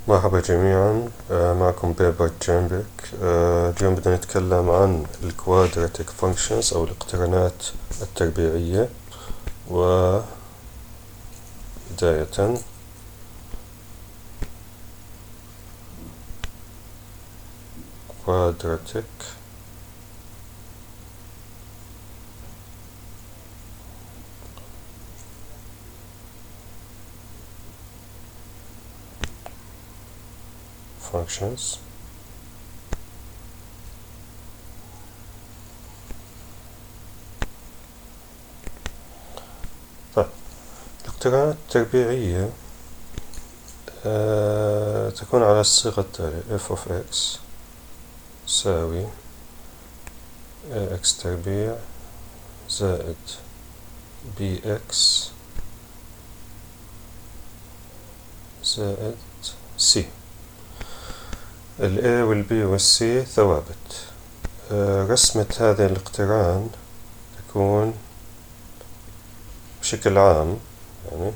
مرحبا جميعا، معكم بيبر جامبك. اليوم بدنا نتكلم عن الكوادراتيك فانكشنز أو الاقترانات التربيعية. وبداية quadratic functions. طيب، الاقترانات التربيعية تكون على الصيغة التالية: f of x يساوي ax تربيع زائد bx زائد c. ال A وال B وال C ثوابت. رسمة هذا الاقتران تكون بشكل عام، يعني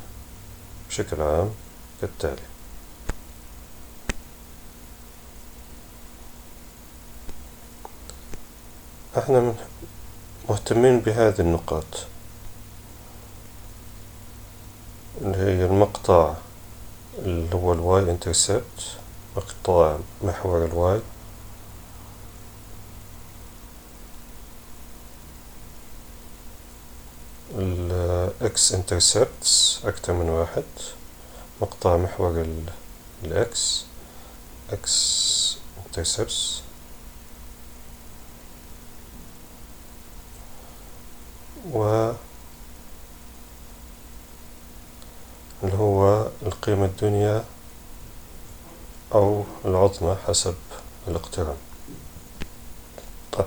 بشكل عام كالتالي: احنا مهتمين بهذه النقاط اللي هي المقطع اللي هو الواي انترسبت، مقطع محور الواي، الاكس انترسبتس اكتر من واحد، مقطع محور الاكس اكس انترسبتس، و اللي هو القيمة الدنيا أو العظمى حسب الاقتران. طيب،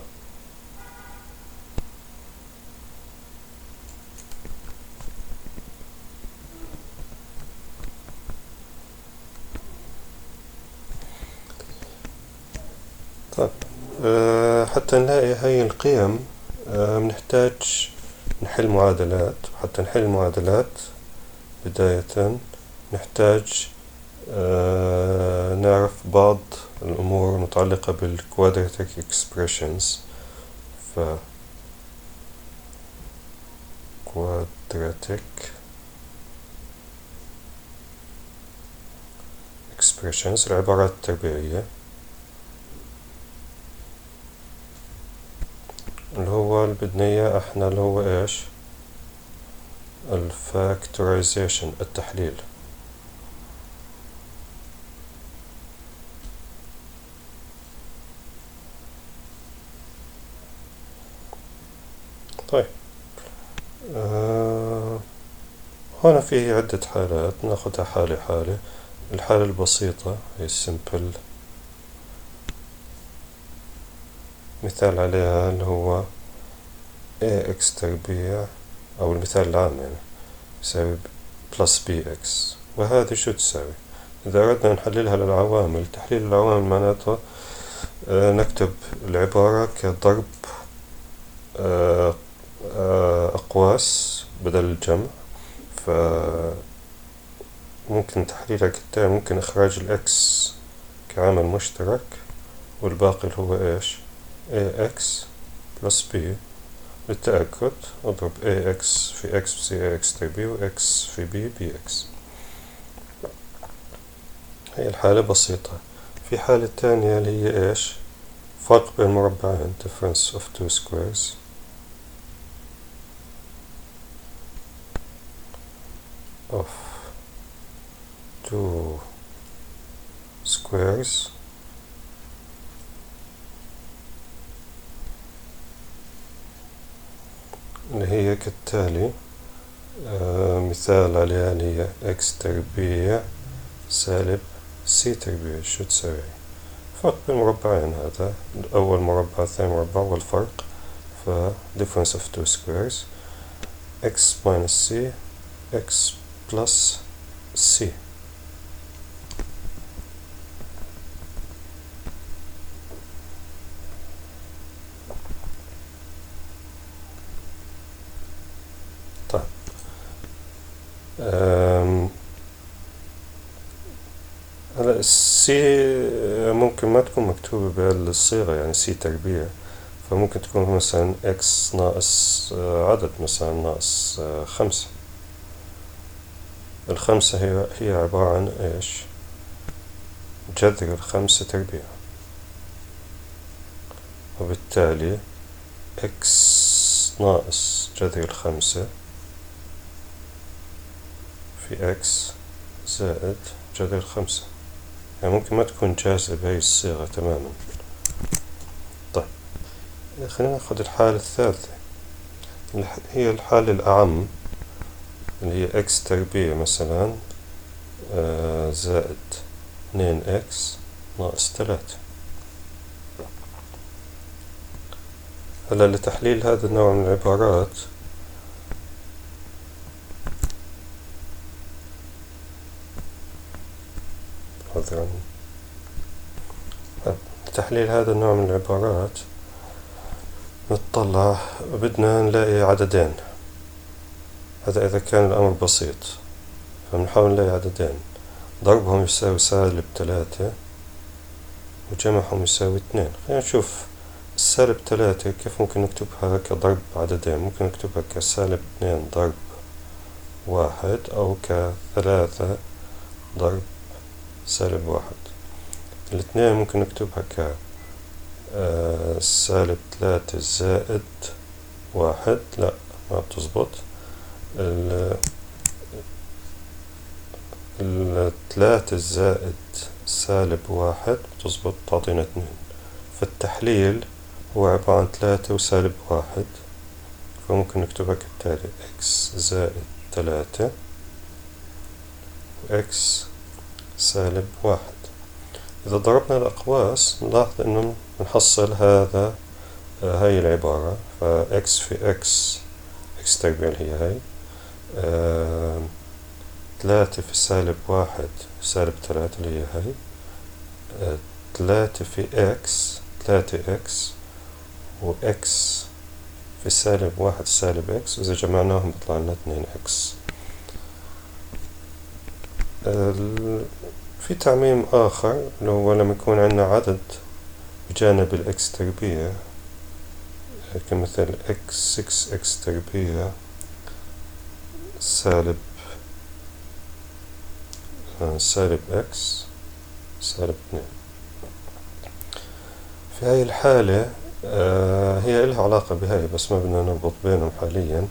حتى نلاقي هاي القيم بنحتاج نحل معادلات، وحتى نحل المعادلات بداية نحتاج نعرف بعض الأمور المتعلقة بالquadratic expressions. ف quadratic expressions العبارات التربيعية، اللي هو اللي بدنا إياه احنا اللي هو ايش؟ الفاكتورايزيشن، التحليل. طيب، هنا في عدة حالات ناخدها حالة حالة. الحالة البسيطة هي السمبل، مثال عليها اللي هو ax تربيع، أو المثال العام يعني يساوي plus bx. وهذه شو تساوي؟ إذا أردنا نحللها للعوامل، تحليل العوامل معناته نكتب العبارة كضرب أقواس بدل الجمع. فممكن تحليلها كالتالي: ممكن إخراج الإكس كعامل مشترك، والباقي اللي هو إيش؟ ax plus b. للتأكد أضرب ax في x بصير ax تربيع، و x في b bx. هي الحالة بسيطة. في حالة تانية اللي هي إيش؟ فرق بين مربعين، difference of two squares. of two squares اللي هي كالتالي. مثال عليها اللي هي x تربيع سالب c تربيع. شو تساوي؟ فرق بين مربعين، هذا أول مربع ثاني مربع، والفرق ف difference of two squares x minus c x plus c. طيب، هلا السي ممكن ما تكون مكتوبة بهالصيغة، يعني سي تربيع، فممكن تكون مثلا اكس ناقص عدد، مثلا ناقص 5. الخمسة هي عبارة عن ايش؟ جذر 5 تربيع، وبالتالي اكس ناقص جذر 5 في اكس زائد جذر 5. يعني ممكن ما تكون جاهزة بهاي الصيغة تماما. طيب خلينا ناخد الحالة الثالثة، هي الحالة الأعم، اللي هي اكس تربيع مثلا زائد 2 اكس ناقص 3. هلا لتحليل هذا النوع من العبارات عذرا، لتحليل هذا النوع من العبارات نطلع، بدنا نلاقي عددين. هذا إذا كان الأمر بسيط، فبنحاول نلاقي عددين ضربهم يساوي -3 وجمعهم يساوي 2. خلينا نشوف -3 كيف ممكن نكتبها كضرب عددين. ممكن نكتبها -2 ضرب 1 أو ك3 ضرب -1. الاثنين ممكن نكتبها ك -3 زائد 1. لا، ما بتزبط. 3 زائد -1 بتزبط، تعطينا 2. فالتحليل هو عبارة عن 3 وسالب 1، فممكن نكتبها كالتالي: x زائد 3 و x سالب 1. إذا ضربنا الأقواس نلاحظ إنه نحصل هذا هاي العبارة. فx في x تربيع اللي هي هاي 3 في -1 سالب 3 اللي هي هاي 3 في x 3x و x في -1 سالب x، وإذا جمعناهم بيطلع لنا 2x. في تعميم آخر اللي هو لما يكون عندنا عدد بجانب الإكس تربيع، كمثل x 6x تربيع سالب x سالب 2. في هاي الحالة هي إلها علاقة بهاي بس ما بدنا نربط بينهم حاليا.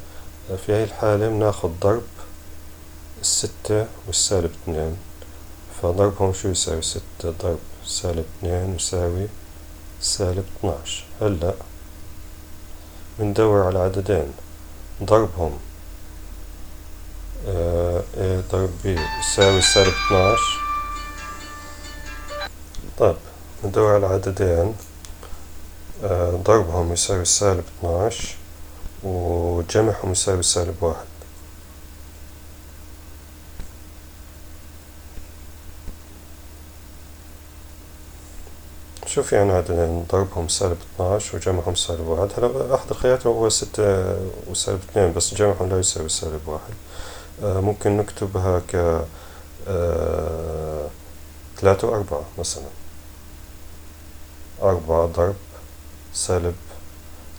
في هاي الحالة بناخد ضرب 6 والسالب 2، فضربهم شو يساوي؟ 6 ضرب -2 يساوي -12. هلأ بندور على عددين ضربهم A ضرب B يساوي -12. طيب ندور على عددين ضربهم يساوي -12 وجمعهم يساوي -1. شوف يعني عددين ضربهم -12 وجمعهم -1. هلا أحد الخيارات هو 6 و-2، بس جمعهم لا يساوي -1. ممكن نكتبها ك 3 و4 مثلا. 4 ضرب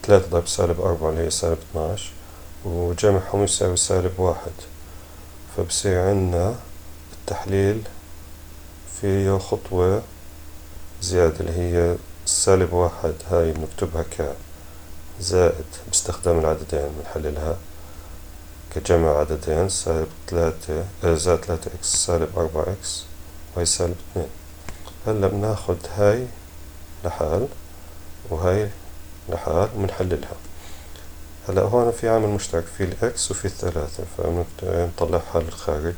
3 ضرب -4 اللي هي -12 وجمعهم يساوي -1. فبصير عنا التحليل فيه خطوة زيادة اللي هي -1. هاي بنكتبها ك زائد باستخدام العددين بنحللها كجمع عددين -3 زائد 3x سالب 4x وهي -2. هلا بناخد هاي لحال وهاي لحال وبنحللها. هلا هون في عامل مشترك في الإكس وفي 3، فبنطلعها للخارج،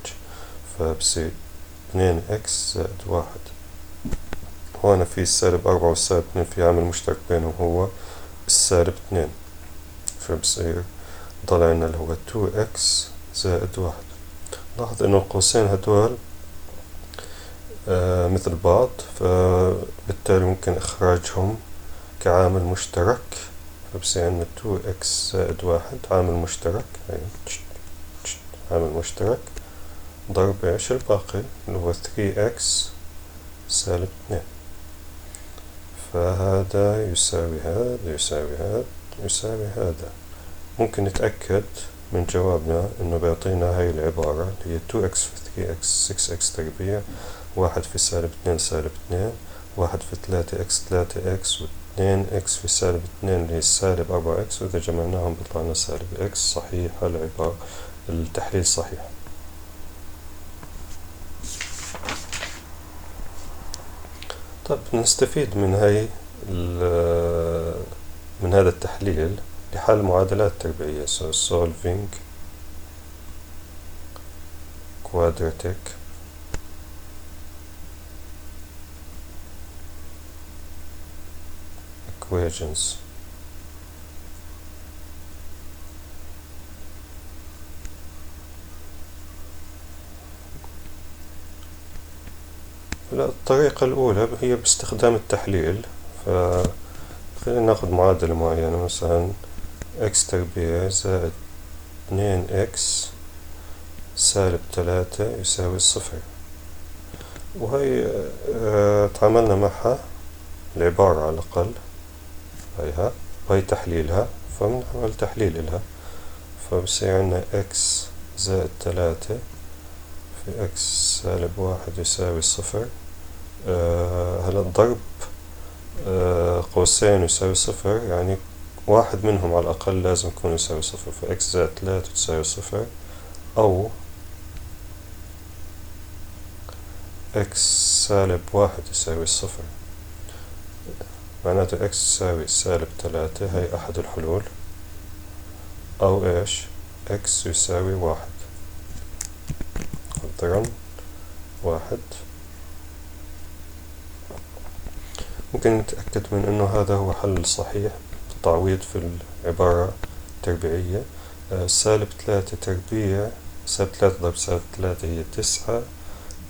فبصير 2x زائد 1. هون في -4 وال-2 في عامل مشترك بينهم هو -2، فبصير ضل عنا اللي هو 2x زائد 1. لاحظ إنه القوسين هدول مثل بعض، فبالتالي ممكن إخراجهم كعامل مشترك. فبصير عندنا 2x زائد 1 عامل مشترك، عامل مشترك ضرب إيش الباقي اللي هو 3x سالب 2. فهذا يساوي هذا يساوي هذا يساوي هذا. ممكن نتأكد من جوابنا إنه بيعطينا هاي العبارة اللي هي 2x في 3x 6x تربيع، 1 في سالب 2 سالب 2، 1 في 3x 3x، و 2x في سالب 2 اللي هي سالب 4x، وإذا جمعناهم بيطلع لنا سالب x. صحيح العبارة، التحليل صحيح. طب نستفيد من من هذا التحليل لحل معادلات تربيعية. so solving quadratic equations. الطريقة الأولى هي باستخدام التحليل. فخلينا ناخذ معادلة معينة، مثلا x تربيع زائد 2x سالب 3 يساوي 0. وهي تعاملنا معها العبارة على الأقل هيها، وهي تحليلها، فبنعمل تحليل إلها. فبصير عندنا x زائد 3 في x سالب 1 يساوي 0. هلا الضرب قوسين يساوي 0، يعني واحد منهم على الأقل لازم يكون يساوي 0. فx زائد 3 تساوي 0، أو x سالب 1 يساوي 0. معناته x يساوي سالب 3، هي أحد الحلول، أو إيش x يساوي 1. قدرا 1. ممكن نتأكد من أنه هذا هو حل صحيح بالتعويض في العبارة التربيعية. سالب 3 تربيع، سالب 3 ضرب سالب 3 هي 9،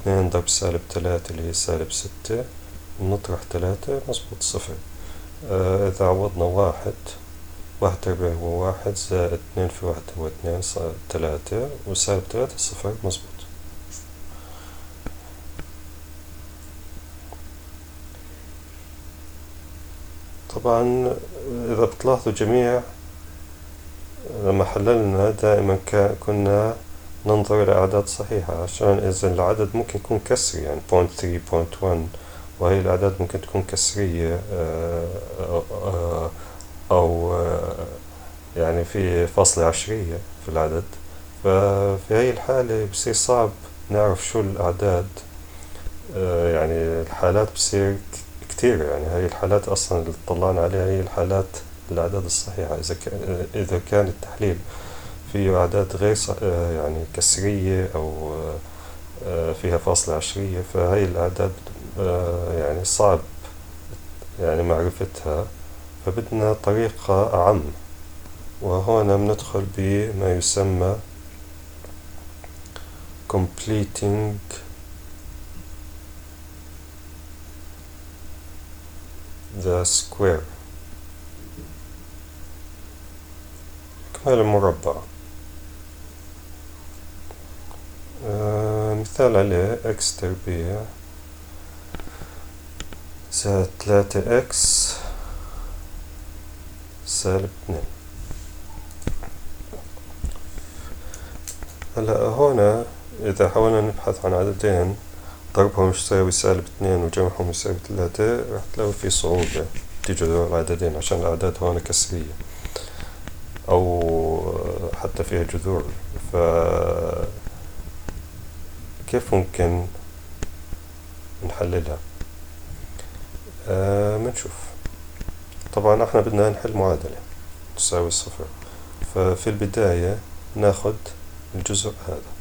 2 ضرب سالب 3 اللي هي سالب 6، نطرح 3 مظبوط 0. إذا عوضنا 1 تربيع هو 1 زائد 2 في 1 هو 2 صار 3، وسالب 3 0 مظبوط. طبعا إذا بتلاحظوا جميع لما حللنا دائما كنا ننظر إلى أعداد صحيحة، عشان إذا العدد ممكن يكون كسري، يعني 0.3 0.1، وهي الأعداد ممكن تكون كسرية أو يعني في فاصلة عشرية في العدد. ففي هاي الحالة بصير صعب نعرف شو الأعداد. يعني الحالات بصير كتير، يعني هاي الحالات أصلا اللي طلعنا عليها هي الحالات الأعداد الصحيحة. إذا كان التحليل فيه أعداد غير يعني كسرية أو فيها فاصلة عشرية، فهي الأعداد يعني صعب يعني معرفتها، فبدنا طريقة أعم. وهنا بندخل بما يسمى completing the square، إكمال المربع. مثال عليه x تربيع زائد 3x سالب 2. هلا هنا إذا حاولنا نبحث عن عددين ضربهم يساوي سالب 2 وجمعهم يساوي 3، راح تلاقوا في صعوبة تجدوا العددين، عشان الأعداد هون كسرية أو حتى فيها جذور. كيف ممكن نحللها؟ منشوف. طبعا احنا بدنا نحل معادلة تساوي 0. ففي البداية ناخد الجزء هذا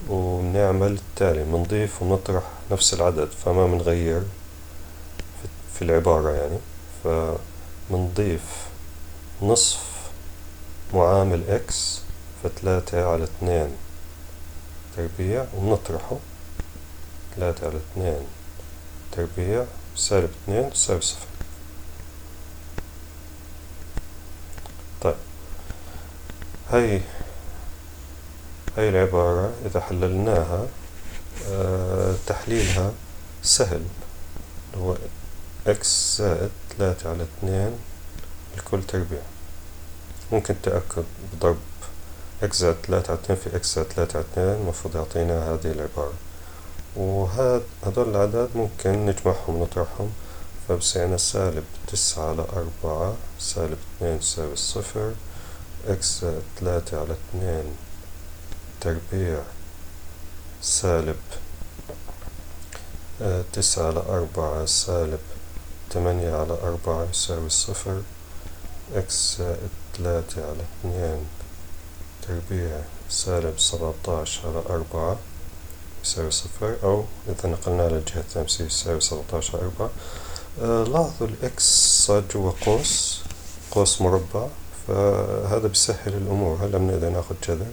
ونعمل التالي، منضيف ونطرح نفس العدد، فما منغير في العبارة يعني. فمنضيف نصف معامل x، ف3 على 2 تربيع، ونطرحه 3 على 2 تربيع سالب 2 تساوي 0. طيب هاي العبارة إذا حللناها تحليلها سهل، هو إكس زائد 3 على 2 الكل تربيع. ممكن تأكد بضرب إكس زائد 3 على 2 في إكس زائد 3 على 2، المفروض يعطينا هذه العبارة. وهدول الأعداد ممكن نجمعهم ونطرحهم، فبصير سالب 9 على 4 سالب 2 تساوي 0. إكس زائد 3 على 2 تربيع سالب 9 على 4 سالب 8 على 4 يساوي 0. إكس زائد 3 على 2 تربيع سالب 17 على 4 يساوي 0، أو إذا نقلنا للجهة الثانية يساوي 17 على 4. لاحظوا الإكس صار جوا قوس مربع، فهذا بيسهل الأمور. هلا بنقدر ناخد جذر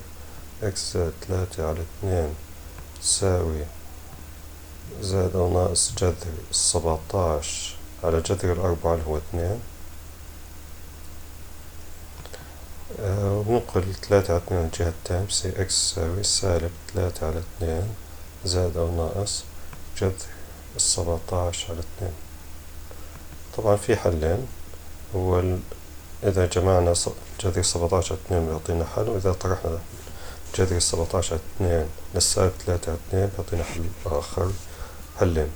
إكس زائد 3 على 2 تساوي زائد أو ناقص جذر 17 على جذر 4 اللي هو 2. وننقل 3 على 2 الجهة التانية، بصير إكس تساوي سالب 3 على 2 زائد أو ناقص جذر 17 على 2. طبعا في حلين، هو إذا جمعنا جذر 17 على 2 بيعطينا حل، وإذا طرحنا جذر 17 على 2 للسالب 3 على 2 بيعطينا حل آخر. حلين.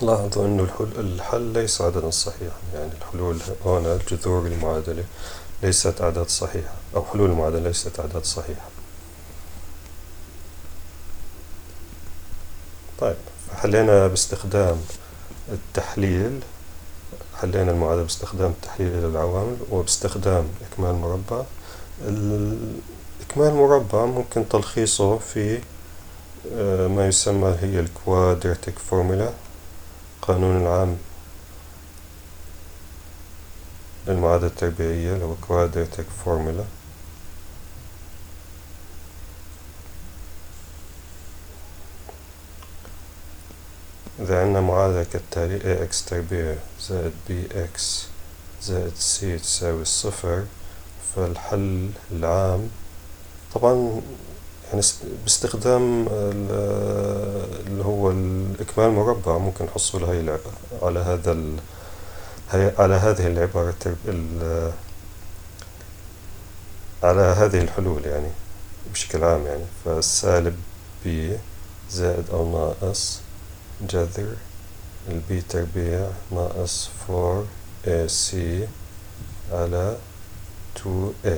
لاحظوا إنه الحل ليس عددا صحيحا، يعني الحلول هنا الجذور المعادلة ليست أعداد صحيحة، أو حلول المعادلة ليست أعداد صحيحة. طيب، حلينا باستخدام التحليل، حلينا المعادلة باستخدام التحليل إلى العوامل وباستخدام إكمال مربع. إكمال مربع ممكن تلخيصه في ما يسمى هي الكوادراتيك فورمولا، قانون العام للمعادلة التربيعية اللي هو quadratic formula. إذا عندنا معادلة كالتالي ax تربيع زائد bx زائد c تساوي 0، فالحل العام طبعا يعني باستخدام اللي هو الإكمال المربع ممكن نحصل هاي على هذه العبارة على هذه الحلول يعني بشكل عام. يعني فالسالب b زائد أو ناقص جذر البي تربيع ناقص 4ac على 2a.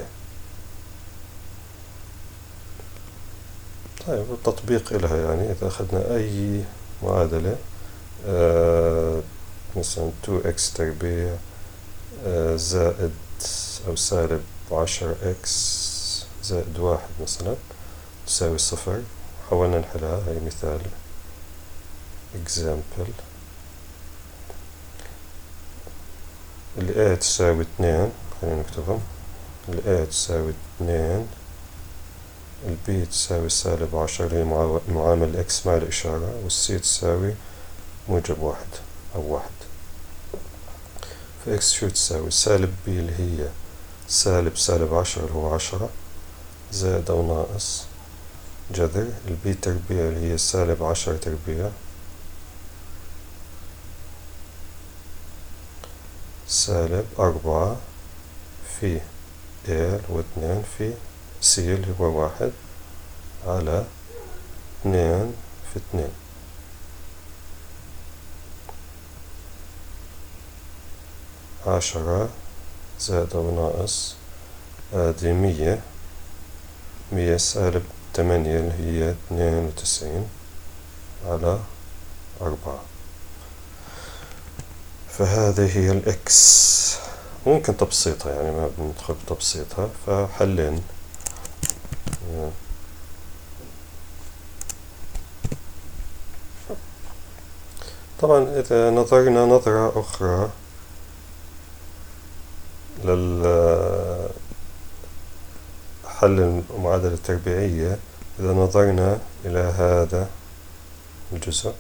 طيب، التطبيق إلها يعني إذا أخذنا أي معادلة مثلا 2x تربيع زائد أو سالب 10x زائد 1 مثلا تساوي 0، حاولنا نحلها. هاي مثال example. ال a تساوي 2، خلينا نكتبهم. ال a تساوي 2، ال b تساوي سالب 10 اللي هي معامل x مع الإشارة، وال c تساوي موجب 1 أو 1. ف x شو تساوي؟ سالب b اللي هي سالب 10 اللي هو 10 زائد أو ناقص جذر ال b تربيع اللي هي سالب 10 تربيع سالب 4 في a اللي هو 2 في c اللي هو 1 على 2 في 2. عشرة زائد أو ناقص هذه 100 سالب 8 اللي هي 92 على 4. فهذه هي الإكس. ممكن تبسيطها، يعني ما بندخل بتبسيطها. فحلين طبعا إذا نظرنا نظرة أخرى للحل المعادلة التربيعية، إذا نظرنا إلى هذا الجزء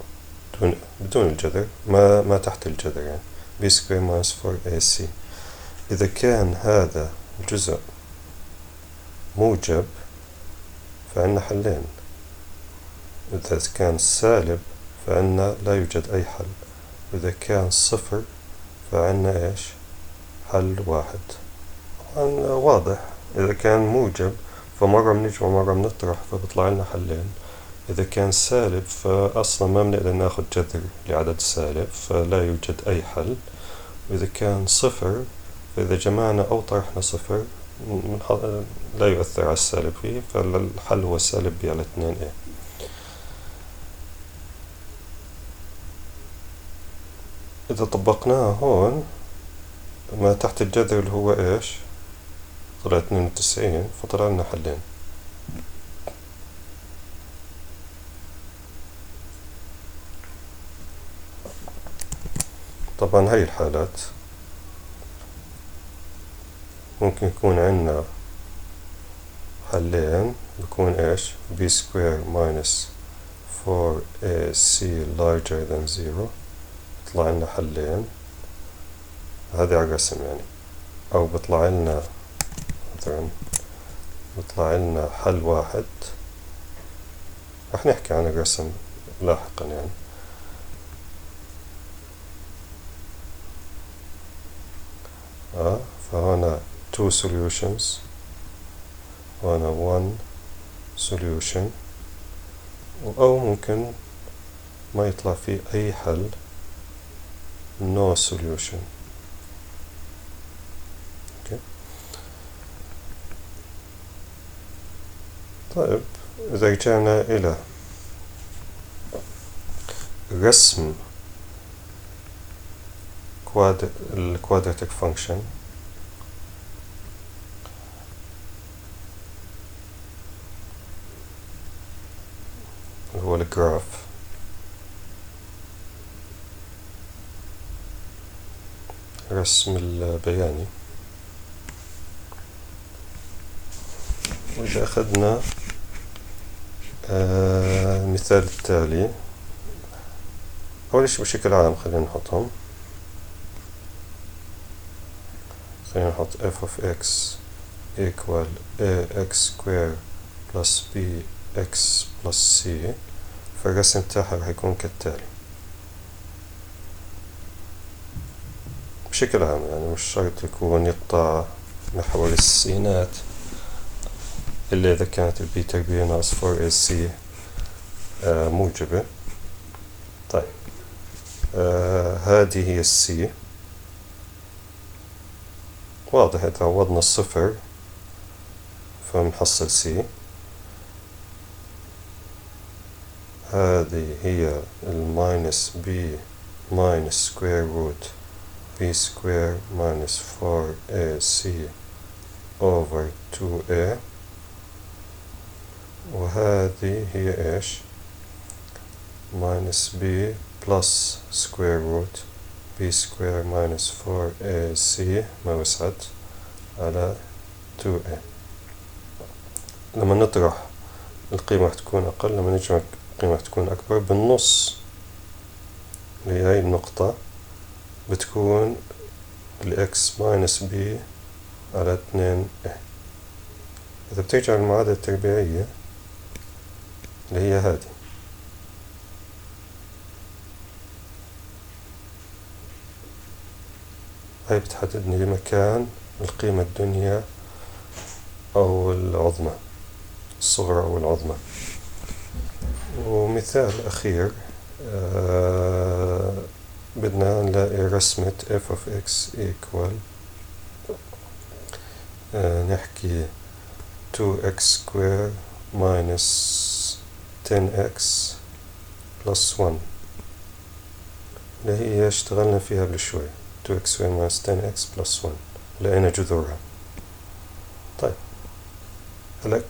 بدون الجذر، ما تحت الجذر، يعني b square minus 4ac، إذا كان هذا الجزء موجب فعندنا حلين. إذا كان سالب فعنا لا يوجد أي حل. إذا كان صفر فعنا إيش؟ حل واحد. طبعا واضح، إذا كان موجب فمرة بنجمع مرة بنطرح فبطلع لنا حلين. إذا كان سالب فأصلا ما بنقدر ناخد جذر لعدد سالب فلا يوجد أي حل. وإذا كان صفر فإذا جمعنا أو طرحنا صفر لا يؤثر على السالب فيه، فالحل هو سالب b على 2a. إذا طبقناها هون ما تحت الجذر اللي هو إيش؟ طلع 92، فطلع لنا حلين. طبعا هاي الحالات ممكن يكون عندنا حلين، بيكون إيش؟ b square minus 4ac larger than 0، بيطلع لنا حلين. هذا على الرسم يعني. أو بيطلع لنا مثلا بيطلع لنا حل واحد، رح نحكي عن الرسم لاحقا يعني. فهنا two solutions، وهنا one solution، أو ممكن ما يطلع فيه أي حل no solution. okay. طيب إذا رجعنا إلى رسم الكوادراتيك فانكشن، هو الجراف. رسم البياني. وإذا أخذنا المثال التالي، أول شيء بشكل عام خلينا نحطهم. خلينا نحط f of x equal ax square plus bx plus c. فالرسم تاعها راح يكون كالتالي بشكل عام، يعني مش شرط يكون يقطع محور السينات إلا إذا كانت البي تربيع ناقص 4ac موجبة. طيب هذه هي السي. واضح إذا عوضنا الصفر فبنحصل سي. هذه هي الماينس بي minus square root b square minus 4ac over 2a. وهذه هي إيش؟ minus b plus square root b square minus 4ac ما وسعت على 2a. لما نطرح القيمة تكون أقل، لما نجمع القيمة تكون أكبر. بالنص اللي هي النقطة بتكون الإكس minus b على 2a. إذا بترجع المعادلة التربيعية اللي هي هذه، هاي بتحدد لي مكان القيمة الدنيا أو العظمى، الصغرى أو العظمى. ومثال أخير، بدنا نلاقي رسمة f of x equal نحكي 2x square minus 10x plus 1 اللي هي اشتغلنا فيها قبل شوي. 2x square minus 10x plus 1 لقينا جذورها. طيب هلا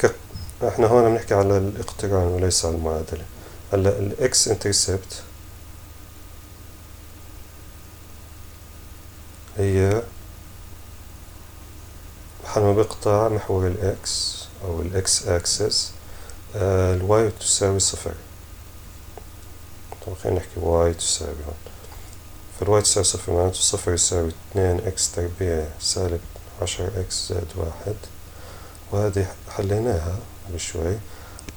احنا هون بنحكي على الاقتران وليس على المعادلة. هلا الاكس انترسبت هي محل ما بيقطع محور الاكس او الاكس اكسس الواي تساوي صفر. طبعا خلينا نحكي واي تساوي هون، فالواي تساوي صفر معناته صفر يساوي 2x تربيع سالب 10x زائد 1. وهذه حليناها بشوي،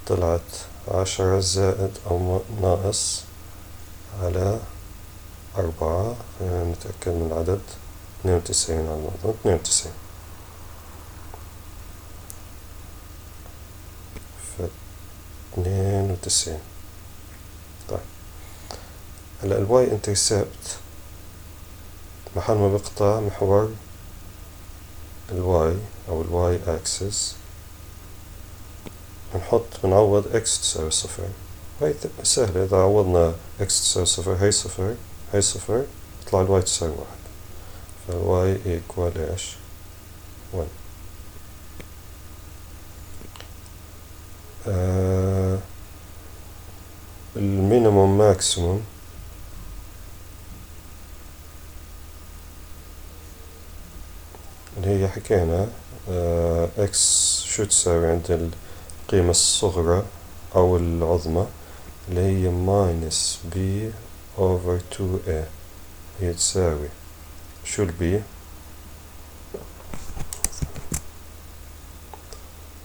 طلعت 10 زائد أو ناقص على 4. خلينا نتأكد من العدد. 92 على الموضوع. 92. 92. طيب هلا الواي انترسبت محل ما بقطع محور الواي أو الواي أكسس بنعوض إكس تساوي صفر. هاي سهلة. إذا عوضنا إكس تساوي صفر هاي صفر هاي صفر يطلع الواي تساوي 1. فالواي إيكوال إيش؟ 1. المينيموم ماكسيموم اللي هي حكينا إكس شو تساوي عند القيمة الصغرى أو العظمى اللي هي ماينس بي أوفر 2A. هي تساوي شو البي؟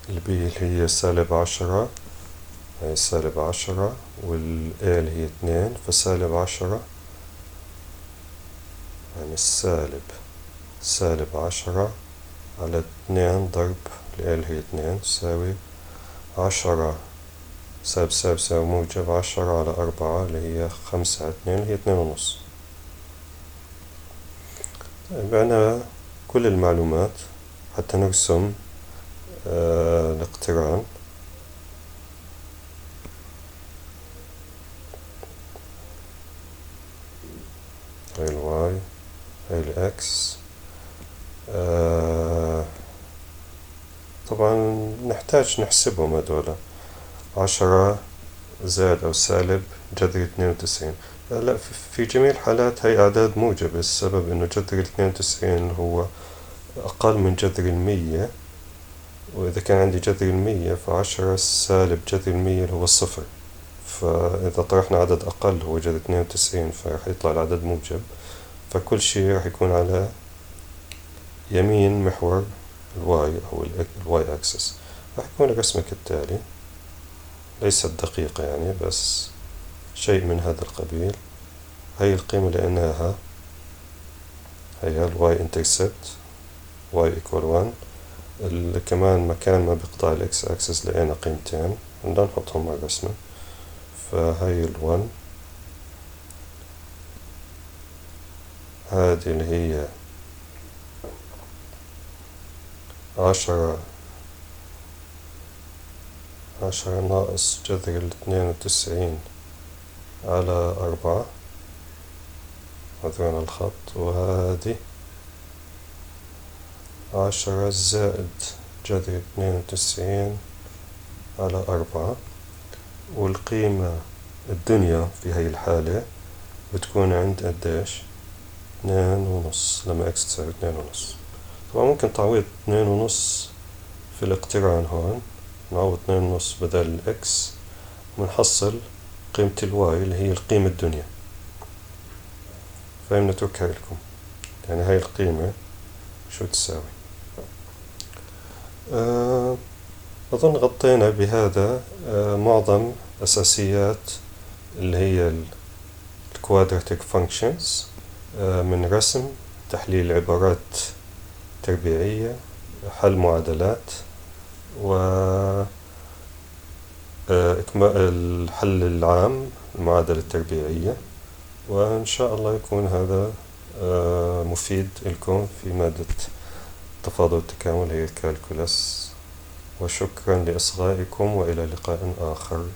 البي اللي هي سالب 10. هي سالب 10 والA اللي هي 2 فسالب 10 يعني سالب 10 على 2 ضرب الA اللي هي 2 تساوي 10 سالب موجب 10 على 4 اللي هي 5 على 2 اللي هي 2.5. طيب عنا كل المعلومات حتى نرسم الاقتران. هاي الواي هاي الاكس. طبعا نحتاج نحسبهم هدولا. 10 زائد أو سالب جذر 92. لا في جميع الحالات هاي أعداد موجبة. السبب إنه جذر 92 هو أقل من جذر 100. وإذا كان عندي جذر 100 ف10 سالب جذر 100 اللي هو الصفر. فإذا طرحنا عدد أقل هو جذر 92 فرح يطلع العدد موجب. فكل شيء راح يكون على يمين محور الواي أو الواي أكسس. راح يكون الرسمة كالتالي. ليست دقيقة يعني بس شيء من هذا القبيل. هاي القيمة لقيناها هي الواي انترسبت واي ايكوال 1. كمان مكان ما بيقطع الاكس اكسس لقينا قيمتين بدنا نحطهم على الرسمة. فهاي ال1 هذه اللي هي 10 ناقص جذر 92 على 4. هذول الخط. وهذه 10 زائد جذر 92 على 4. والقيمة الدنيا في هاي الحالة بتكون عند قديش؟ 2.5 لما اكس تساوي 2.5. طبعا ممكن تعويض 2.5 في الاقتران هون. نعوض 2.5 بدل الاكس ونحصل قيمة الواي اللي هي القيمة الدنيا. فهي نتركها لكم. يعني هاي القيمة شو تساوي. أظن غطينا بهذا معظم أساسيات اللي هي quadratic functions من رسم تحليل عبارات تربيعية حل معادلات الحل العام المعادلة التربيعية. وإن شاء الله يكون هذا مفيد لكم في مادة التفاضل والتكامل هي الكالكولاس. وشكرا لإصغائكم وإلى لقاء آخر.